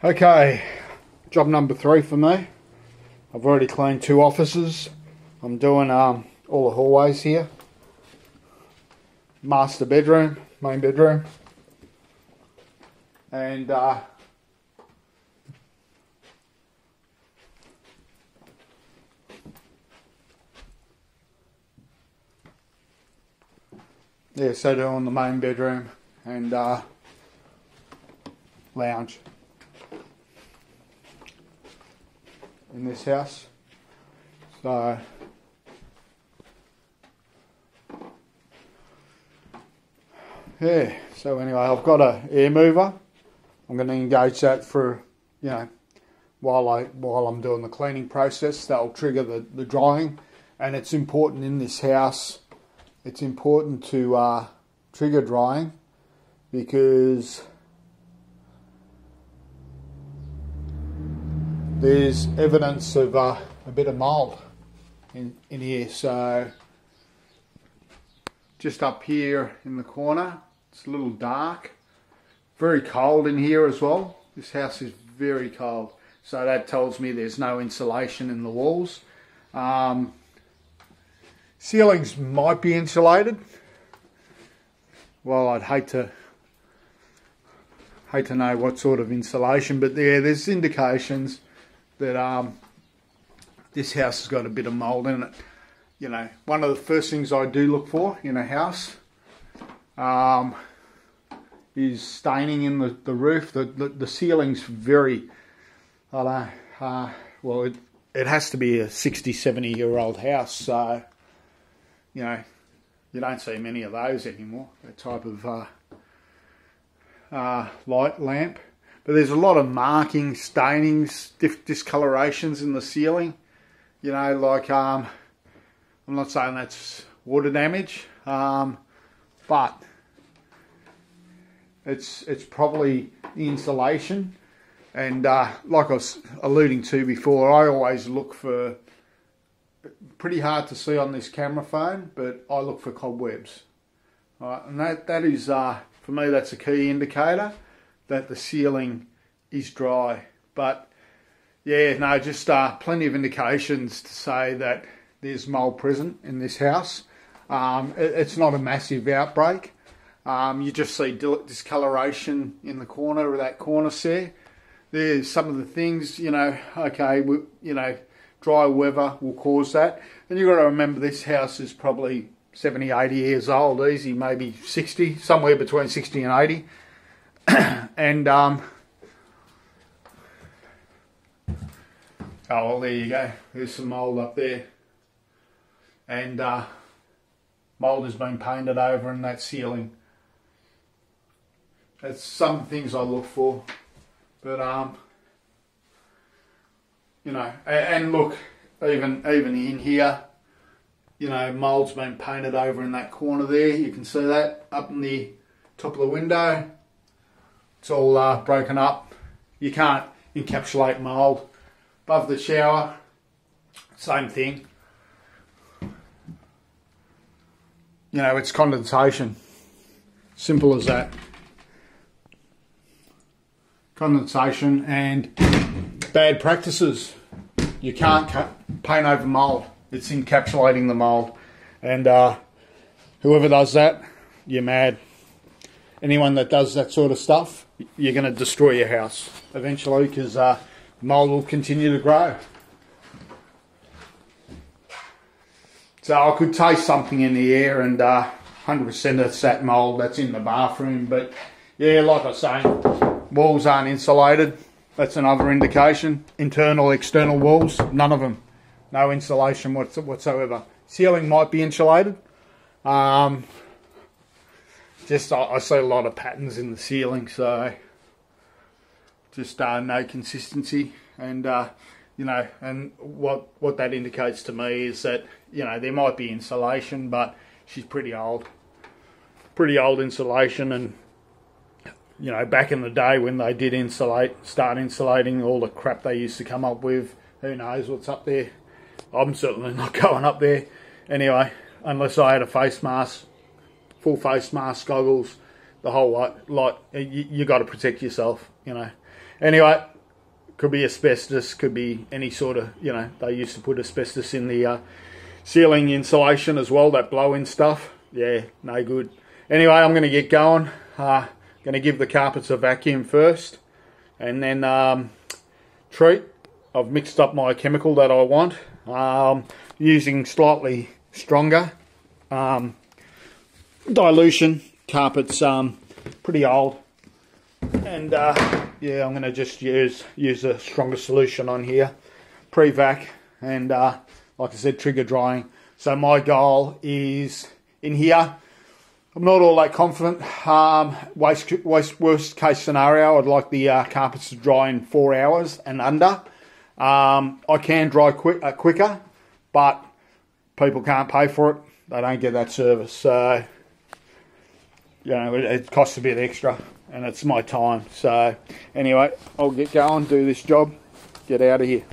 Okay, job number 3 for me. I've already cleaned 2 offices. I'm doing all the hallways here. Master bedroom, main bedroom. And yeah, so doing the main bedroom and lounge in this house. So yeah, so anyway, I've got a air mover. I'm going to engage that for, while I'm doing the cleaning process. That'll trigger the drying, and it's important in this house. It's important to trigger drying because there's evidence of a bit of mould in here. So just up here in the corner, it's a little dark. Very cold in here as well. This house is very cold. So that tells me there's no insulation in the walls. Ceilings might be insulated. Well, I'd hate to know what sort of insulation, but there's indications that this house has got a bit of mould in it. One of the first things I do look for in a house is staining in the roof. The ceiling's very, well, it has to be a 60, 70-year-old house, so you don't see many of those anymore, that type of light lamp. But there's a lot of markings, stainings, discolorations in the ceiling. I'm not saying that's water damage, but it's probably the insulation. And like I was alluding to before, I always look for, pretty hard to see on this camera phone, but I look for cobwebs. Right, and that is, for me, that's a key indicator that the ceiling is dry. But yeah, no, just plenty of indications to say that there's mould present in this house. It's not a massive outbreak. You just see discoloration in the corner of that cornice there. There's some of the things, okay, dry weather will cause that. And you've got to remember this house is probably 70, 80 years old, easy, maybe 60, somewhere between 60 and 80. And, oh, well, there you go. There's some mould up there. And mould has been painted over in that ceiling. That's some things I look for. But, and look, even in here, mould's been painted over in that corner there. You can see that up in the top of the window. It's all broken up. You can't encapsulate mould. Above the shower, same thing. It's condensation. Simple as that. Condensation and bad practices. You can't paint over mould. It's encapsulating the mould. And whoever does that, you're mad. Anyone that does that sort of stuff, you're going to destroy your house eventually, because mould will continue to grow. So I could taste something in the air, and 100% it's that mould that's in the bathroom. But yeah, like I was saying, walls aren't insulated. That's another indication. Internal, external walls, none of them. No insulation whatsoever. Ceiling might be insulated. Just I see a lot of patterns in the ceiling, so just no consistency. And and what that indicates to me is that there might be insulation, but she's pretty old insulation. And back in the day when they did start insulating, all the crap they used to come up with, who knows what's up there. I'm certainly not going up there anyway, unless I had a face mask, full face mask, goggles, the whole lot. You got to protect yourself, Anyway, Could be asbestos, could be any sort of, you know, they used to put asbestos in the ceiling insulation as well, that blow-in stuff. Yeah, no good. Anyway, I'm going to get going. Going to give the carpets a vacuum first, and then treat. I've mixed up my chemical that I want, using slightly stronger dilution. Carpet's pretty old, and yeah, I'm going to just use a stronger solution on here, pre-vac, and like I said, trigger drying. So my goal is in here. I'm not all that confident. Worst case scenario, I'd like the carpets to dry in 4 hours and under. I can dry quicker, but people can't pay for it. They don't get that service. So, you know, it costs a bit extra, and it's my time. So, anyway, I'll get going, do this job, get out of here.